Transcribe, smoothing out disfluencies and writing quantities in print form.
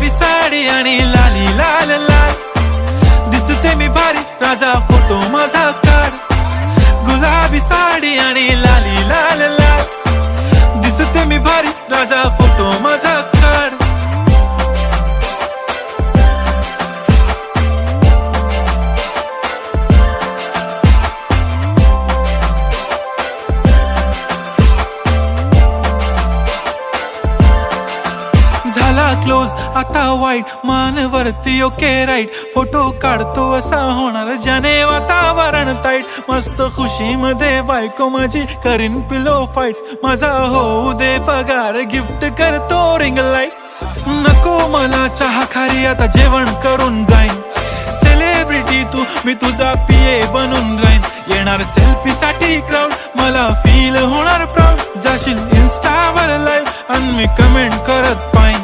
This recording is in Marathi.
गुलाबी साडी आणि लाली लाल लाल, दिसते मी भारी राजा फोटो माझा काढ. गुलाबी साडी आणि लाली लाल लाल, दिसते मी भारी राजा फोटो माझा काढ. झाला क्लोज आता वाईट, मानवरती ओके राईट, फोटो काढतो असा होणार ज्याने वातावरण ताईट. मस्त खुशी मध्ये बायको माझी करीन पिलो फाईट, माझा होऊ दे पगार गिफ्ट करतो रिंग लाईट. नको मला चहा खारी आता जेवण करून जाईन, सेलिब्रिटी तू मी तुझा पिये बनून राहीन. येणार सेल्फी साठी क्राऊड, मला फील होणार प्राऊड, जाशील इन्स्टावर लाईव्ह आणि मी कमेंट करत पाईन.